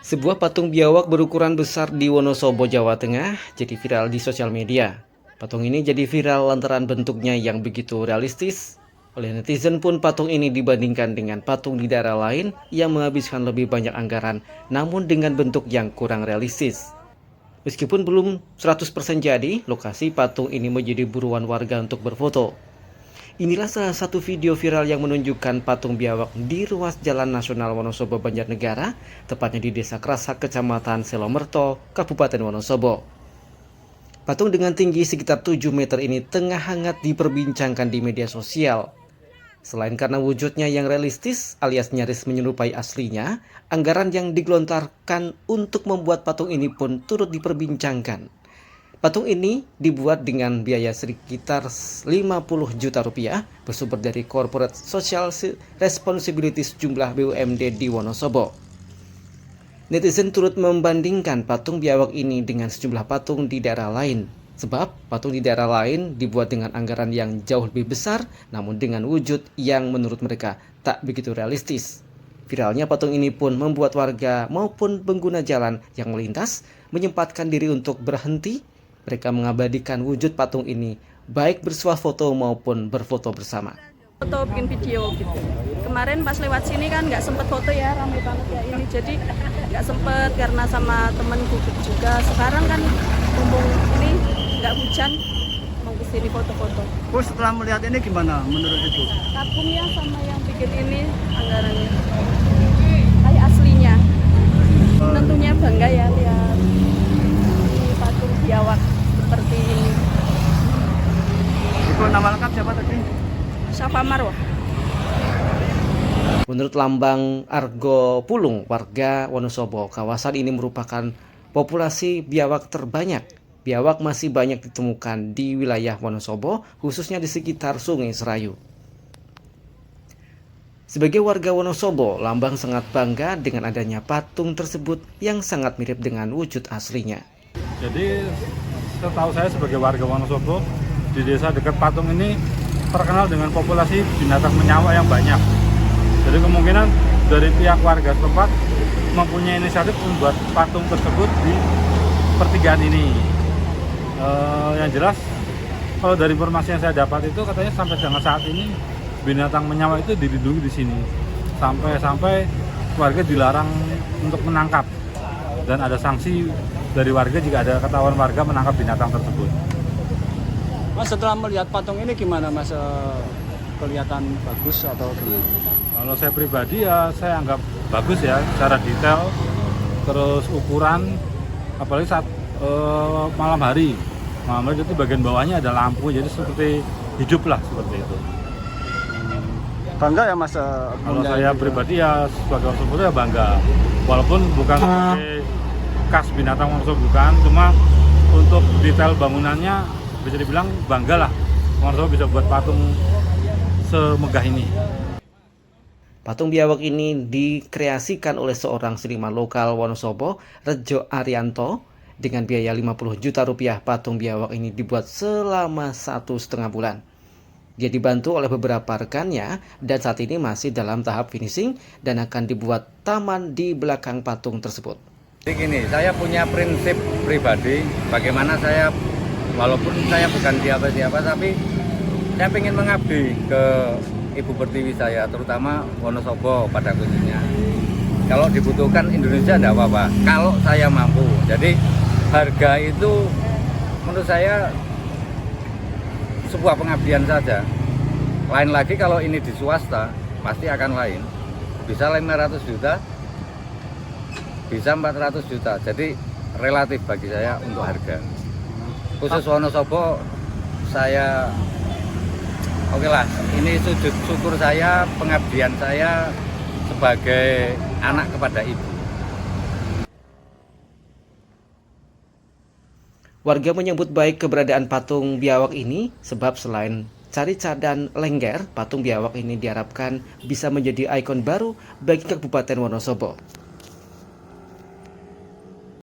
Sebuah patung biawak berukuran besar di Wonosobo, Jawa Tengah jadi viral di sosial media. Patung ini jadi viral lantaran bentuknya yang begitu realistis. Oleh netizen pun patung ini dibandingkan dengan patung di daerah lain yang menghabiskan lebih banyak anggaran namun dengan bentuk yang kurang realistis. Meskipun belum 100% jadi, lokasi patung ini menjadi buruan warga untuk berfoto. Inilah salah satu video viral yang menunjukkan patung biawak di ruas Jalan Nasional Wonosobo, Banjarnegara, tepatnya di Desa Krasak, Kecamatan Selomerto, Kabupaten Wonosobo. Patung dengan tinggi sekitar 7 meter ini tengah hangat diperbincangkan di media sosial. Selain karena wujudnya yang realistis alias nyaris menyerupai aslinya, anggaran yang digelontorkan untuk membuat patung ini pun turut diperbincangkan. Patung ini dibuat dengan biaya sekitar 50 juta rupiah, bersumber dari Corporate Social Responsibility sejumlah BUMD di Wonosobo. Netizen turut membandingkan patung biawak ini dengan sejumlah patung di daerah lain, sebab patung di daerah lain dibuat dengan anggaran yang jauh lebih besar, namun dengan wujud yang menurut mereka tak begitu realistis. Viralnya patung ini pun membuat warga maupun pengguna jalan yang melintas menyempatkan diri untuk berhenti. Mereka mengabadikan wujud patung ini, baik bersuah foto maupun berfoto bersama. Foto bikin video gitu. Kemarin pas lewat sini kan nggak sempet foto ya, ramai banget ya ini. Jadi nggak sempet karena sama temen gugup juga. Sekarang kan mumpung ini nggak hujan, mau kesini foto-foto. Oh, setelah melihat ini gimana menurut itu? Kagumnya sama yang bikin ini anggarannya kayak aslinya. Tentunya bangga ya lihat ini patung biawak seperti ini. Itu nama lengkap siapa tadi? Syafa Marwah. Menurut Lambang Argo Pulung, warga Wonosobo, kawasan ini merupakan populasi biawak terbanyak. Biawak masih banyak ditemukan di wilayah Wonosobo, khususnya di sekitar Sungai Serayu. Sebagai warga Wonosobo, Lambang sangat bangga dengan adanya patung tersebut yang sangat mirip dengan wujud aslinya. Jadi setahu saya sebagai warga Wonosobo, di desa dekat patung ini terkenal dengan populasi binatang menyawa yang banyak. Jadi kemungkinan dari pihak warga setempat mempunyai inisiatif membuat patung tersebut di pertigaan ini. Yang jelas, kalau dari informasi yang saya dapat itu katanya sampai dengan saat ini binatang menyawa itu dilindungi di sini. Sampai warga dilarang untuk menangkap dan ada sanksi dari warga jika ada ketahuan warga menangkap binatang tersebut. Mas, setelah melihat patung ini gimana Mas? Kelihatan bagus atau gimana? Kalau saya pribadi ya saya anggap bagus ya secara detail, terus ukuran, apalagi saat malam hari. Malam hari itu bagian bawahnya ada lampu, jadi seperti hidup lah seperti itu. Bangga ya Mas? Kalau saya pribadi ya sebagai Wonosobo ya bangga, walaupun bukan sebagai khas binatang Wonosobo bukan, cuma untuk detail bangunannya bisa dibilang bangga lah Wonosobo bisa buat patung semegah ini. Patung biawak ini dikreasikan oleh seorang seniman lokal Wonosobo, Rejo Arianto. Dengan biaya 50 juta rupiah, patung biawak ini dibuat selama 1,5 bulan. Dia dibantu oleh beberapa rekannya dan saat ini masih dalam tahap finishing dan akan dibuat taman di belakang patung tersebut. Jadi gini, saya punya prinsip pribadi bagaimana saya, walaupun saya bukan siapa-siapa, tapi saya ingin mengabdi ke Ibu Pertiwi saya, terutama Wonosobo pada khususnya. Kalau dibutuhkan Indonesia tidak apa-apa, kalau saya mampu. Jadi harga itu menurut saya sebuah pengabdian saja. Lain lagi kalau ini di swasta, pasti akan lain. Bisa 500 juta, bisa 400 juta. Jadi relatif bagi saya untuk harga. Khusus Wonosobo, saya oke lah, ini sujud syukur saya, pengabdian saya sebagai anak kepada ibu. Warga menyambut baik keberadaan patung biawak ini sebab selain Carica dan Lengger, patung biawak ini diharapkan bisa menjadi ikon baru bagi Kabupaten Wonosobo.